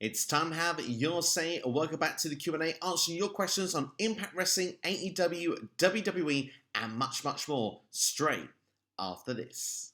It's time to have your say. Welcome back to the Q&A, answering your questions on Impact Wrestling, AEW, WWE, and much, much more straight after this.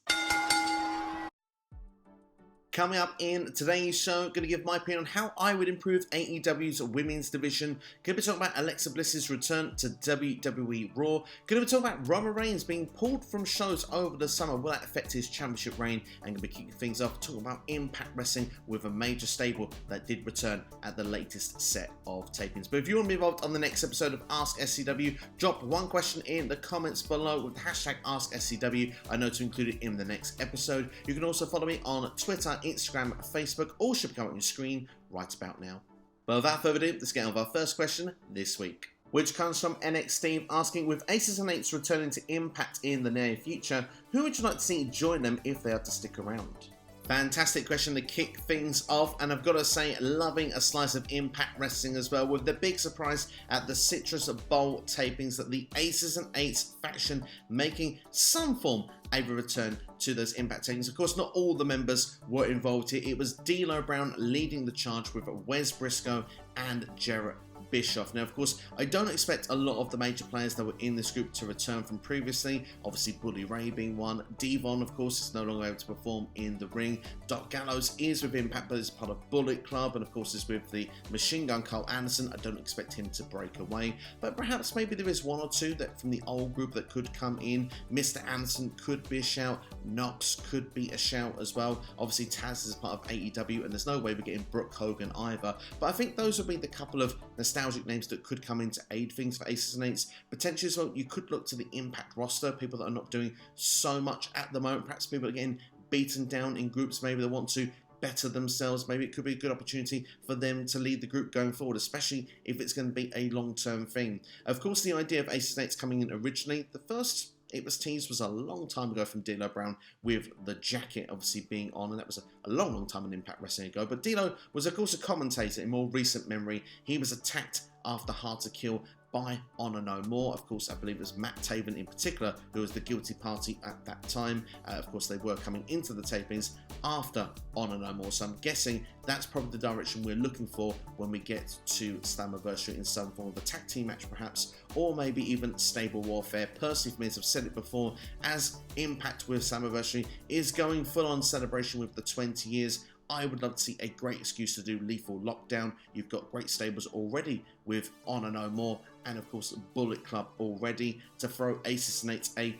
Coming up in today's show, going to give my opinion on how I would improve AEW's women's division. Going to be talking about Alexa Bliss's return to WWE Raw. Going to be talking about Roman Reigns being pulled from shows over the summer. Will that affect his championship reign? And going to be kicking things off, talking about Impact Wrestling with a major stable that did return at the latest set of tapings. But if you want to be involved on the next episode of AskSCW, drop one question in the comments below with the hashtag AskSCW. I know to include it in the next episode. You can also follow me on Twitter, Instagram, Facebook, all should be coming on your screen right about now. But without further ado, let's get on with our first question this week, which comes from NX Steve asking, with Aces and Eights returning to Impact in the near future, who would you like to see join them if they are to stick around? Fantastic question to kick things off, and I've got to say, loving a slice of Impact Wrestling as well, with the big surprise at the Citrus Bowl tapings that the Aces and Eights faction making some form of a return to those Impact tapings. Of course, not all the members were involved here. It was D'Lo Brown leading the charge with Wes Briscoe and Jarrett Bischoff. Now, of course, I don't expect a lot of the major players that were in this group to return from previously. Obviously, Bully Ray being one. Devon, of course, is no longer able to perform in the ring. Doc Gallows is with Impact, but is part of Bullet Club, and of course is with the Machine Gun Carl Anderson. I don't expect him to break away, but perhaps maybe there is one or two that from the old group that could come in. Mr. Anderson could be a shout. Knox could be a shout as well. Obviously, Taz is part of AEW, and there's no way we're getting Brooke Hogan either. But I think those would be the couple of nostalgic names that could come in to aid things for Aces and Eights. Potentially as well, you could look to the Impact roster, people that are not doing so much at the moment, perhaps people that are getting beaten down in groups, maybe they want to better themselves. Maybe it could be a good opportunity for them to lead the group going forward, especially if it's going to be a long-term thing. Of course, the idea of Aces and Eights coming in originally, the first it was teased was a long time ago from D'Lo Brown, with the jacket obviously being on, and that was a long time in Impact Wrestling ago. But D'Lo was of course a commentator in more recent memory. He was attacked after Hard to Kill by Honor No More. Of course, I believe it was Matt Taven in particular who was the guilty party at that time. Of course, they were coming into the tapings after Honor No More, so I'm guessing that's probably the direction we're looking for when we get to Slammiversary, in some form of a tag team match perhaps, or maybe even Stable Warfare. Personally, for me, as I've said it before, as Impact with Slammiversary is going full on celebration with the 20 years, I would love to see a great excuse to do Lethal Lockdown. You've got great stables already with Honor No More, and of course Bullet Club already, to throw Aces and Eights if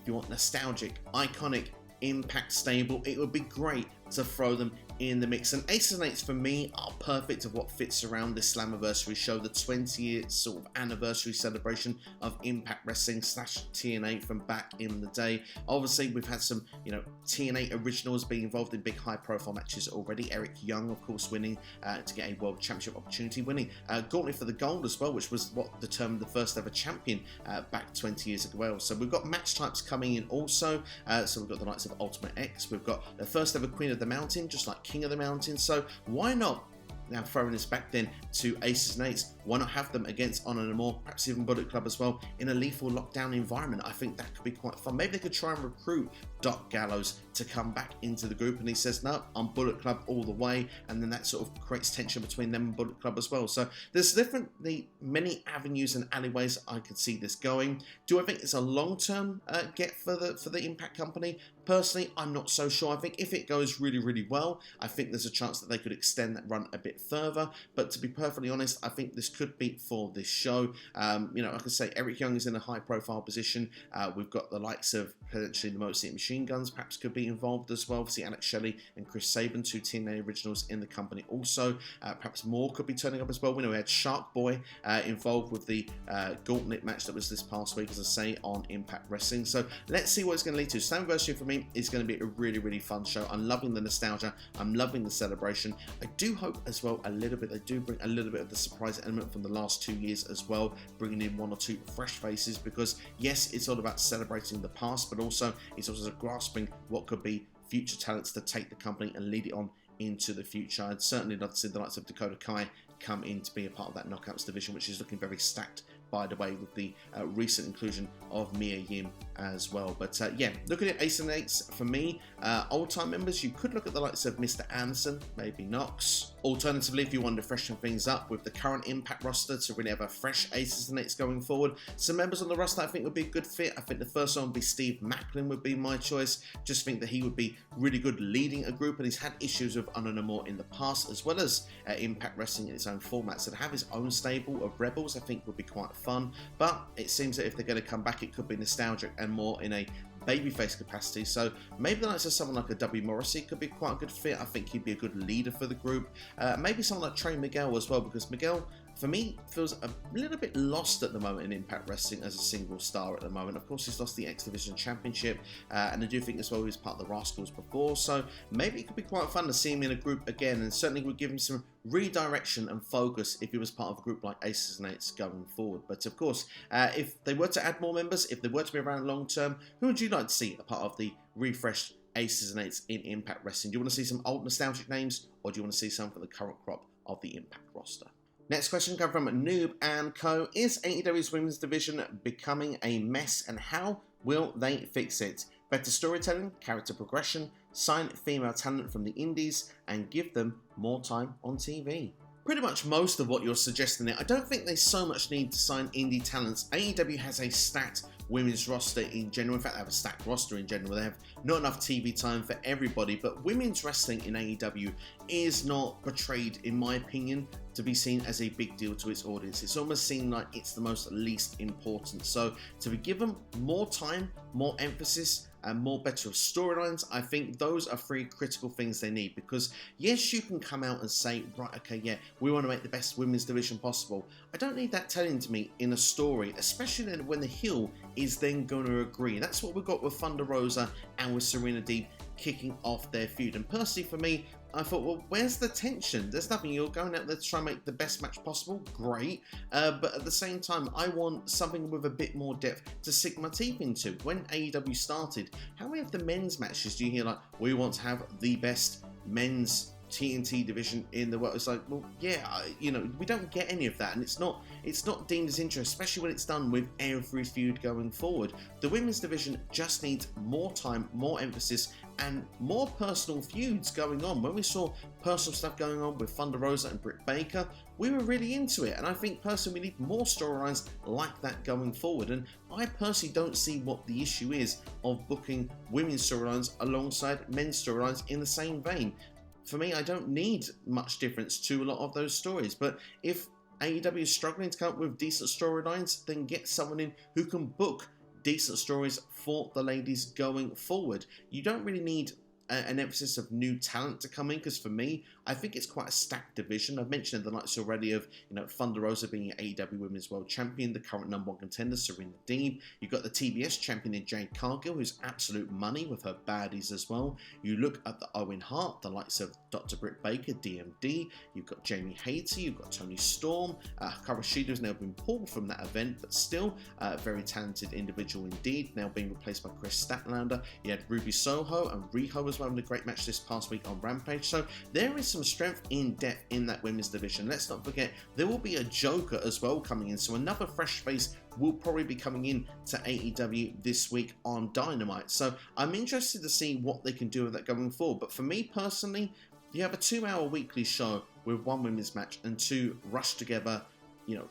you want nostalgic, iconic Impact stable. It would be great to throw them in the mix, and Aces and Eights for me are perfect of what fits around this Slammiversary show, the 20-year sort of anniversary celebration of Impact Wrestling / TNA from back in the day. Obviously, we've had some, TNA originals being involved in big high-profile matches already. Eric Young, of course, winning to get a World Championship opportunity, winning Gauntlet for the Gold as well, which was what determined the first ever champion back 20 years ago. So we've got match types coming in also. So we've got the likes of Ultimate X. We've got the first ever Queen of the Mountain, just like King of the Mountain. So why not, now throwing this back then to Aces and Eights, why not have them against Honor No More, perhaps even Bullet Club as well, in a Lethal Lockdown environment? I think that could be quite fun. Maybe they could try and recruit Doc Gallows to come back into the group, and he says, no, I'm Bullet Club all the way, and then that sort of creates tension between them and Bullet Club as well. So there's definitely many avenues and alleyways I could see this going. Do I think it's a long-term get for the Impact company? Personally, I'm not so sure. I think if it goes really, really well, I think there's a chance that they could extend that run a bit further. But to be perfectly honest, I think this could be for this show. Like I say, Eric Young is in a high-profile position. We've got the likes of potentially the Motor City Machine Guns perhaps could be involved as well. Obviously, Alex Shelley and Chris Sabin, two TNA originals in the company also. Perhaps more could be turning up as well. We know we had Shark Boy involved with the Gauntlet match that was this past week, as I say, on Impact Wrestling. So let's see what it's going to lead to. Slammiversary for me is going to be a really, really fun show. I'm loving the nostalgia. I'm loving the celebration. I do hope as well a little bit, they do bring a little bit of the surprise element from the last 2 years as well, bringing in one or two fresh faces, because yes, it's all about celebrating the past, but also it's also grasping what could be future talents to take the company and lead it on into the future. I'd certainly love to see the likes of Dakota Kai come in to be a part of that Knockouts division, which is looking very stacked by the way, with the recent inclusion of Mia Yim as well. But yeah, looking at Aces and Eights, for me, old-time members, you could look at the likes of Mr. Anderson, maybe Knox. Alternatively, if you wanted to freshen things up with the current Impact roster to really have a fresh Aces and Eights going forward, some members on the roster I think would be a good fit. I think the first one would be Steve Macklin would be my choice. Just think that he would be really good leading a group, and he's had issues with Honor No More in the past, as well as Impact Wrestling in its own format. So to have his own stable of Rebels, I think would be quite fun. But it seems that if they're going to come back, it could be nostalgic and more in a babyface capacity. So maybe the likes of someone like a W. Morrissey could be quite a good fit. I think he'd be a good leader for the group. Maybe someone like Trey Miguel as well, because Miguel, for me, feels a little bit lost at the moment in Impact Wrestling as a single star at the moment. Of course, he's lost the X Division Championship, and I do think as well he was part of the Rascals before, so maybe it could be quite fun to see him in a group again, and certainly would give him some redirection and focus if he was part of a group like Aces and Eights going forward. But of course, if they were to add more members, if they were to be around long term, who would you like to see a part of the refreshed Aces and Eights in Impact Wrestling? Do you want to see some old nostalgic names, or do you want to see some from the current crop of the Impact roster? Next question comes from Noob and Co. Is AEW's women's division becoming a mess, and how will they fix it? Better storytelling, character progression, sign female talent from the indies, and give them more time on TV. Pretty much most of what you're suggesting there. I don't think they so much need to sign indie talents. AEW has a stacked women's roster in general. In fact, they have a stacked roster in general. They have not enough TV time for everybody, but women's wrestling in AEW is not portrayed, in my opinion, to be seen as a big deal to its audience. It's almost seen like it's the most least important. So to be given more time, more emphasis, and more better storylines, I think those are three critical things they need. Because yes, you can come out and say, right, okay, yeah, we want to make the best women's division possible. I don't need that telling to me in a story, especially when the heel is then going to agree. That's what we got with Thunder Rosa and with Serena Deeb kicking off their feud. And personally for me, I thought, well, where's the tension? There's nothing. You're going out there to try and make the best match possible. Great. But at the same time, I want something with a bit more depth to sink my teeth into. When AEW started, how many of the men's matches do you hear like, we want to have the best men's TNT division in the world? It's like, well, yeah, you know, we don't get any of that, and it's not deemed as interesting, especially when it's done with every feud going forward. The women's division just needs more time, more emphasis, and more personal feuds going on. When we saw personal stuff going on with Thunder Rosa and Britt Baker, we were really into it, and I think personally we need more storylines like that going forward. And I personally don't see what the issue is of booking women's storylines alongside men's storylines in the same vein. For me, I don't need much difference to a lot of those stories, but if AEW is struggling to come up with decent storylines, then get someone in who can book decent stories for the ladies going forward. You don't really need an emphasis of new talent to come in, because for me, I think it's quite a stacked division. I've mentioned the likes already of, you know, Thunder Rosa being AEW Women's World Champion, the current #1 contender, Serena Deeb. You've got the TBS champion in Jade Cargill, who's absolute money with her baddies as well. You look at the Owen Hart, the likes of Dr. Britt Baker, DMD. You've got Jamie Hayter, you've got Tony Storm. Hikaru Shida has now been pulled from that event, but still a very talented individual indeed, now being replaced by Chris Statlander. You had Ruby Soho and Riho as well in a great match this past week on Rampage. So there is some strength in depth in that women's division. Let's not forget, there will be a Joker as well coming in, so another fresh face will probably be coming in to AEW this week on Dynamite. So I'm interested to see what they can do with that going forward. But for me personally, you have a 2-hour weekly show with one women's match and two rushed together, you know,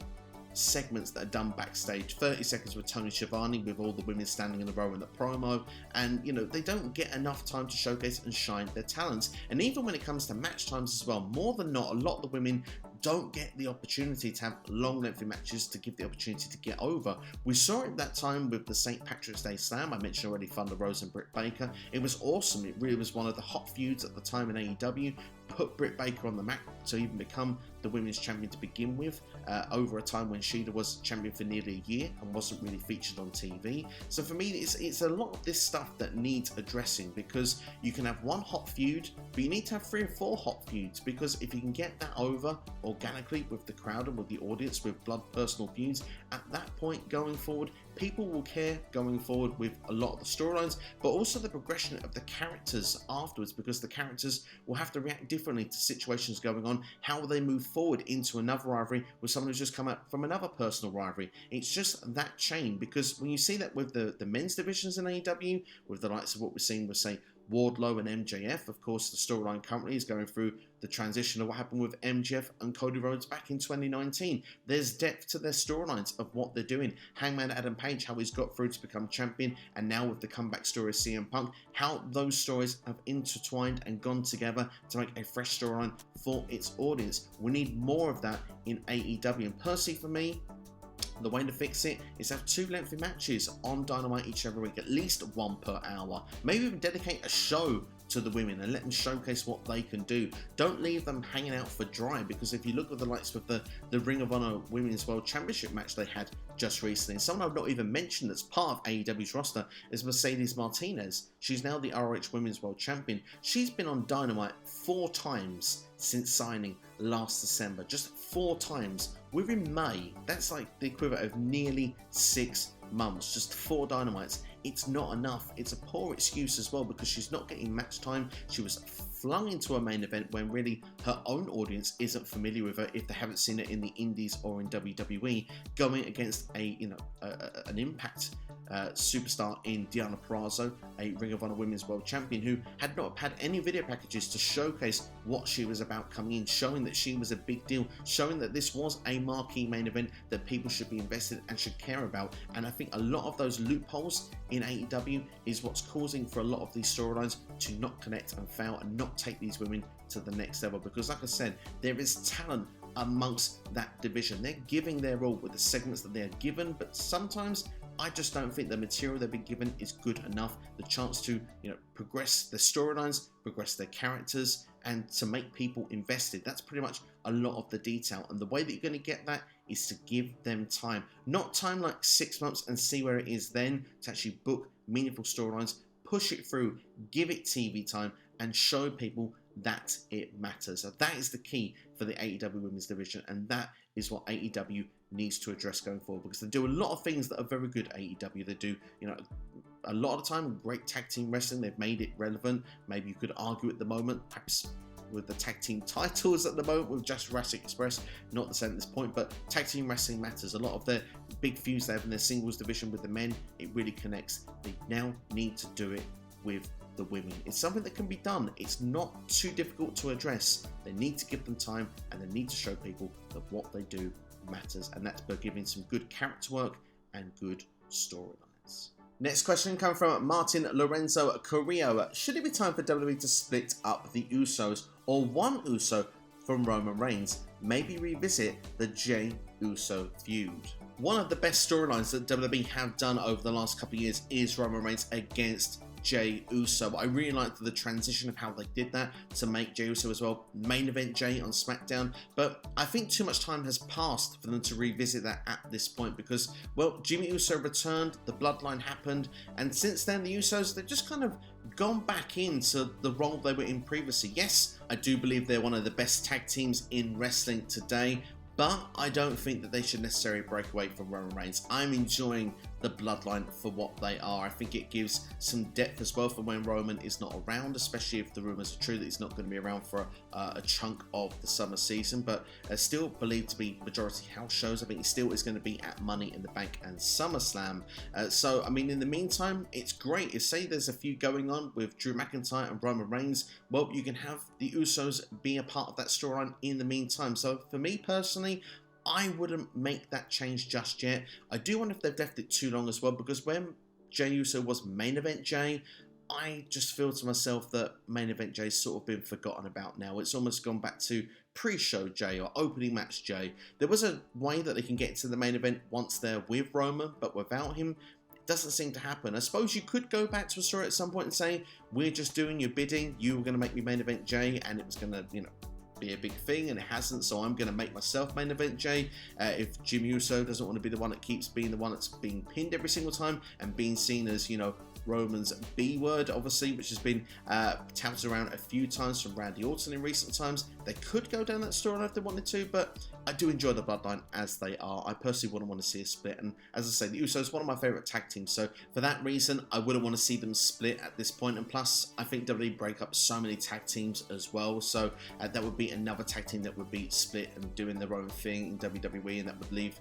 segments that are done backstage. 30 seconds with Tony Schiavone with all the women standing in a row in the promo, and you know, they don't get enough time to showcase and shine their talents. And even when it comes to match times as well, more than not, a lot of the women don't get the opportunity to have long lengthy matches to give the opportunity to get over. We saw it that time with the St. Patrick's Day Slam. I mentioned already Thunder Rosa and Britt Baker. It was awesome. It really was one of the hot feuds at the time in AEW. Put Britt Baker on the map to even become the women's champion to begin with, over a time when Shida was champion for nearly a year and wasn't really featured on TV. So for me, it's a lot of this stuff that needs addressing, because you can have one hot feud, but you need to have 3 or 4 hot feuds, because if you can get that over organically with the crowd and with the audience with blood personal feuds, at that point going forward, people will care going forward with a lot of the storylines, but also the progression of the characters afterwards, because the characters will have to react differently to situations going on. How will they move forward into another rivalry with someone who's just come out from another personal rivalry? It's just that chain, because when you see that with the men's divisions in AEW, with the likes of what we're seeing with, say, Wardlow and MJF, of course, the storyline currently is going through the transition of what happened with MJF and Cody Rhodes back in 2019. There's depth to their storylines of what they're doing. Hangman Adam Page, how he's got through to become champion, and now with the comeback story of CM Punk, how those stories have intertwined and gone together to make a fresh storyline for its audience. We need more of that in AEW, and personally for me, the way to fix it is have 2 lengthy matches on Dynamite each and every week, at least 1 per hour. Maybe even dedicate a show to the women and let them showcase what they can do. Don't leave them hanging out for dry, because if you look at the likes of the Ring of Honor Women's World Championship match they had just recently, and someone I've not even mentioned that's part of AEW's roster is Mercedes Martinez. She's now the ROH Women's World Champion. She's been on Dynamite 4 times since signing last December, just 4 times. We're in May. That's like the equivalent of nearly 6 months, just 4 Dynamites. It's not enough. It's a poor excuse as well, because she's not getting match time. She was flung into a main event when really her own audience isn't familiar with her if they haven't seen it in the Indies or in WWE, going against an Impact superstar in Deonna Purrazzo, a Ring of Honor Women's World Champion, who had not had any video packages to showcase what she was about coming in, showing that she was a big deal, showing that this was a marquee main event that people should be invested and should care about. And I think a lot of those loopholes in AEW is what's causing for a lot of these storylines to not connect and fail and not take these women to the next level, because like I said, there is talent amongst that division. They're giving their all with the segments that they're given, but sometimes I just don't think the material they've been given is good enough. The chance to, progress their storylines, progress their characters, and to make people invested. That's pretty much a lot of the detail. And the way that you're going to get that is to give them time. Not time like 6 months and see where it is then, to actually book meaningful storylines, push it through, give it TV time, and show people that it matters. So that is the key for the AEW Women's Division, and that is what AEW needs to address going forward, because they do a lot of things that are very good at AEW. They do, a lot of the time, great tag team wrestling. They've made it relevant. Maybe you could argue at the moment, perhaps with the tag team titles at the moment with just Jurassic Express, not the same at this point, but tag team wrestling matters. A lot of their big feuds they have in their singles division with the men, it really connects. They now need to do it with the women. It's something that can be done. It's not too difficult to address. They need to give them time, and they need to show people that what they do matters, and that's by giving some good character work and good storylines. Next question coming from Martin Lorenzo Carrillo. Should it be time for WWE to split up the Usos, or one Uso from Roman Reigns? Maybe revisit the Jey Uso feud. One of the best storylines that WWE have done over the last couple of years is Roman Reigns against Jey Uso. I really liked the transition of how they did that to make Jey Uso as well main event Jey on SmackDown, but I think too much time has passed for them to revisit that at this point, because, well, Jimmy Uso returned, the Bloodline happened, and since then the Usos, they've just kind of gone back into the role they were in previously. Yes, I do believe they're one of the best tag teams in wrestling today, but I don't think that they should necessarily break away from Roman Reigns. I'm enjoying the Bloodline for what they are. I think it gives some depth as well for when Roman is not around, especially if the rumours are true that he's not going to be around for a chunk of the summer season, but still believed to be majority house shows. I think he still is going to be at Money in the Bank and SummerSlam. So, I mean, in the meantime, it's great. If, say, there's a feud going on with Drew McIntyre and Roman Reigns, well, you can have the Usos be a part of that storyline in the meantime. So, for me personally, I wouldn't make that change just yet. I do wonder if they've left it too long as well, because when Jey Uso was main event Jey, I just feel to myself that main event Jey's sort of been forgotten about now. It's almost gone back to pre-show Jey or opening match Jey. There was a way that they can get to the main event once they're with Roman, but without him, it doesn't seem to happen. I suppose you could go back to a story at some point and say, we're just doing your bidding, you were going to make me main event Jey, and it was going to, be a big thing, and it hasn't, so I'm going to make myself main event Jey. If Jimmy Uso doesn't want to be the one that keeps being the one that's being pinned every single time and being seen as, Roman's B word, obviously, which has been touted around a few times from Randy Orton in recent times. They could go down that storyline if they wanted to, but I do enjoy the Bloodline as they are. I personally wouldn't want to see a split, and as I say, the Usos, one of my favourite tag teams, so for that reason, I wouldn't want to see them split at this point, and plus, I think WWE break up so many tag teams as well, so that would be another tag team that would be split and doing their own thing in WWE, and that would leave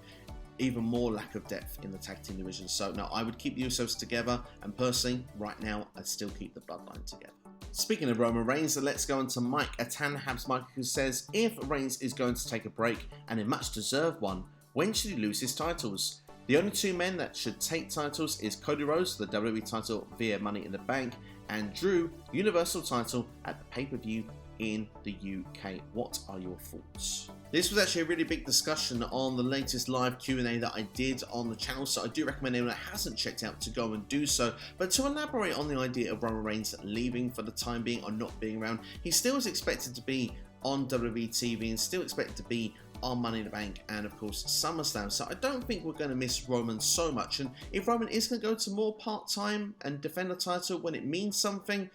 even more lack of depth in the tag team division. So no, I would keep the Usos together, and personally, right now, I'd still keep the Bloodline together. Speaking of Roman Reigns, let's go on to Mike, a Tanhabs Mike, who says, if Reigns is going to take a break, and a much deserved one, when should he lose his titles? The only two men that should take titles is Cody Rhodes, the WWE title via Money in the Bank, and Drew, Universal title at the pay-per-view in the UK. What are your thoughts? This was actually a really big discussion on the latest live Q&A that I did on the channel, so I do recommend anyone that hasn't checked out to go and do so. But to elaborate on the idea of Roman Reigns leaving for the time being or not being around, he still is expected to be on WWE TV and still expected to be on Money in the Bank and of course SummerSlam, so I don't think we're going to miss Roman so much. And if Roman is going to go to more part-time and defend the title when it means something,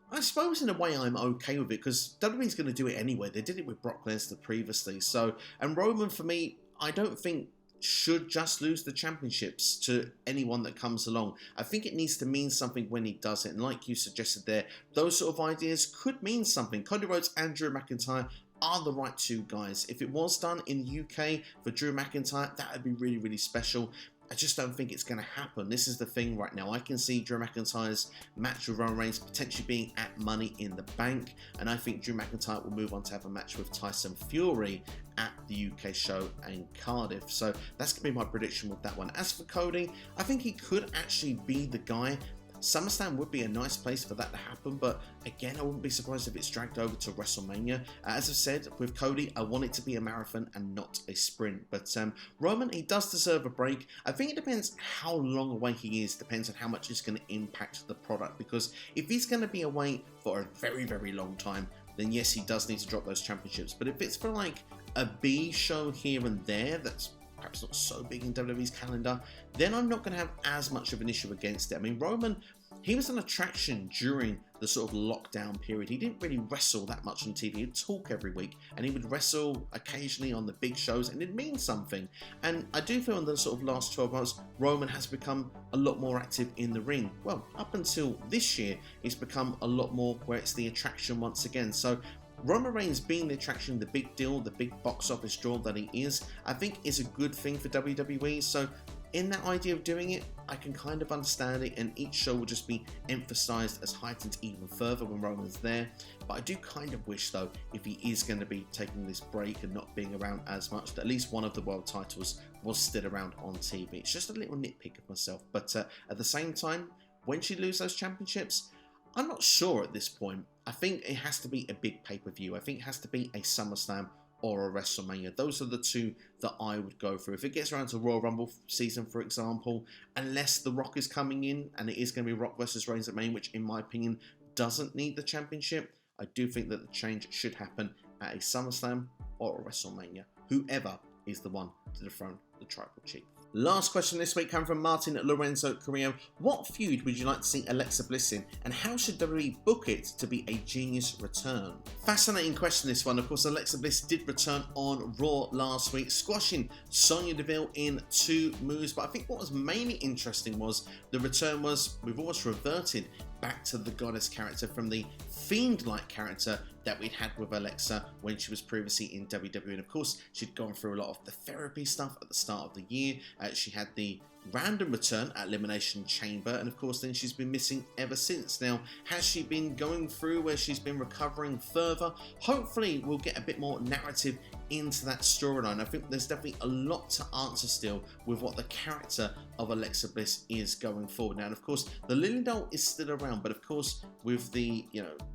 I suppose in a way I'm okay with it, because WWE's going to do it anyway. They did it with Brock Lesnar previously. So, and Roman, for me, I don't think should just lose the championships to anyone that comes along. I think it needs to mean something when he does it. And like you suggested there, those sort of ideas could mean something. Cody Rhodes and Drew McIntyre are the right two guys. If it was done in the UK for Drew McIntyre, that would be really, really special. I just don't think it's going to happen. This is the thing right now. I can see Drew McIntyre's match with Roman Reigns potentially being at Money in the Bank, and I think Drew McIntyre will move on to have a match with Tyson Fury at the UK show in Cardiff. So that's going to be my prediction with that one. As for Cody, I think he could actually be the guy. SummerSlam would be a nice place for that to happen, but again, I wouldn't be surprised if it's dragged over to WrestleMania. As I've said, with Cody, I want it to be a marathon and not a sprint. But Roman, he does deserve a break. I think it depends how long away he is, depends on how much it's going to impact the product, because if he's going to be away for a very, very long time, then yes, he does need to drop those championships. But if it's for like a B show here and there, that's perhaps not so big in WWE's calendar, then I'm not going to have as much of an issue against it. I mean, Roman, he was an attraction during the sort of lockdown period. He didn't really wrestle that much on TV. He'd talk every week, and he would wrestle occasionally on the big shows, and it means something. And I do feel in the sort of last 12 months, Roman has become a lot more active in the ring. Well, up until this year, he's become a lot more where it's the attraction once again. So Roman Reigns being the attraction, the big deal, the big box office draw that he is, I think is a good thing for WWE. So in that idea of doing it, I can kind of understand it, and each show will just be emphasized as heightened even further when Roman's there. But I do kind of wish, though, if he is going to be taking this break and not being around as much, that at least one of the world titles was still around on TV. It's just a little nitpick of myself. But at the same time, when she loses those championships, I'm not sure at this point. I think it has to be a big pay-per-view. I think it has to be a SummerSlam or a WrestleMania. Those are the two that I would go for. If it gets around to Royal Rumble season, for example, unless The Rock is coming in and it is going to be Rock versus Reigns at Main, which in my opinion doesn't need the championship, I do think that the change should happen at a SummerSlam or a WrestleMania. Whoever is the one to dethrone the Tribal Chief. Last question this week comes from Martin Lorenzo Carrillo. What feud would you like to see Alexa Bliss in, and how should WWE book it to be a genius return? Fascinating question, this one. Of course, Alexa Bliss did return on Raw last week, squashing Sonya Deville in 2 moves. But I think what was mainly interesting was the return was, we've almost reverted back to the goddess character from the Fiend-like character that we'd had with Alexa when she was previously in WWE. And of course, she'd gone through a lot of the therapy stuff at the start of the year. She had the random return at Elimination Chamber, and of course then she's been missing ever since. Now, has she been going through where she's been recovering further? Hopefully we'll get a bit more narrative into that storyline. I think there's definitely a lot to answer still with what the character of Alexa Bliss is going forward. Now, and of course, the Lily doll is still around, but of course, with the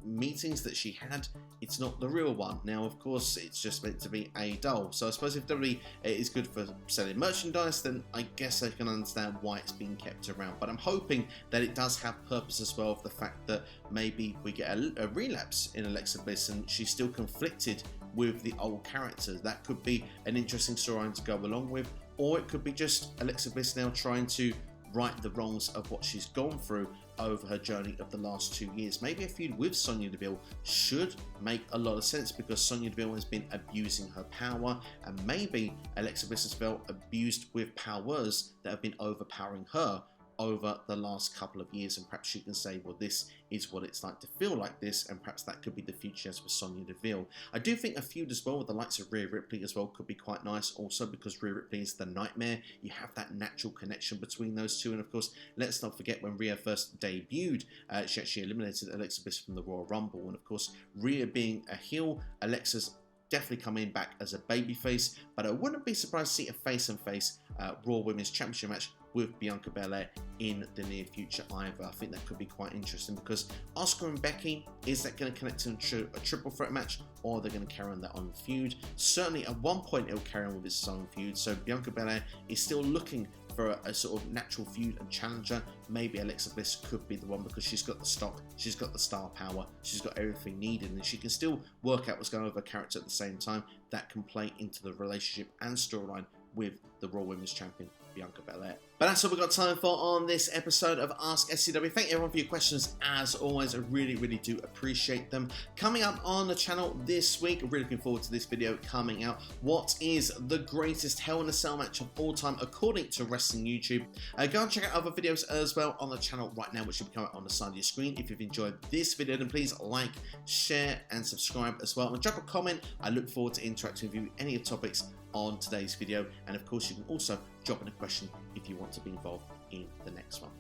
meetings that she had, it's not the real one. Now, of course, it's just meant to be a doll. So I suppose if WWE is good for selling merchandise, then I guess I can understand why it's being kept around. But I'm hoping that it does have purpose as well, of the fact that maybe we get a relapse in Alexa Bliss and she's still conflicted with the old character. That could be an interesting storyline to go along with, or it could be just Alexa Bliss now trying to right the wrongs of what she's gone through over her journey of the last 2 years. Maybe a feud with Sonya Deville should make a lot of sense, because Sonya Deville has been abusing her power, and maybe Alexa Bliss has felt abused with powers that have been overpowering her over the last couple of years, and perhaps she can say, well, this is what it's like to feel like this, and perhaps that could be the future as for Sonya Deville. I do think a feud as well with the likes of Rhea Ripley as well could be quite nice, also because Rhea Ripley is the Nightmare. You have that natural connection between those two, and of course, let's not forget when Rhea first debuted, she actually eliminated Alexa Bliss from the Royal Rumble, and of course, Rhea being a heel, Alexa's definitely coming back as a babyface, but I wouldn't be surprised to see a face-and-face Raw Women's Championship match with Bianca Belair in the near future either. I think that could be quite interesting, because Asuka and Becky, is that going to connect into a triple threat match, or are they going to carry on their own feud? Certainly at one point it'll carry on with its own feud, so Bianca Belair is still looking for a sort of natural feud and challenger. Maybe Alexa Bliss could be the one, because she's got the stock, she's got the star power, she's got everything needed, and she can still work out what's going on with her character at the same time. That can play into the relationship and storyline with the Raw Women's Champion, Bianca Belair. But that's all we've got time for on this episode of Ask SCW. Thank everyone for your questions. As always, I really do appreciate them. Coming up on the channel this week, really looking forward to this video coming out. What is the greatest Hell in a Cell match of all time according to Wrestling YouTube? Go and check out other videos as well on the channel right now, which should be coming on the side of your screen. If you've enjoyed this video, then please like, share, and subscribe as well. And drop a comment. I look forward to interacting with you with any of the topics on today's video, and of course you can also drop in a question if you want to be involved in the next one.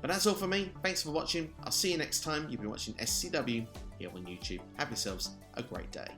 But that's all for me. Thanks for watching. I'll see you next time. You've been watching SCW here on YouTube. Have yourselves a great day.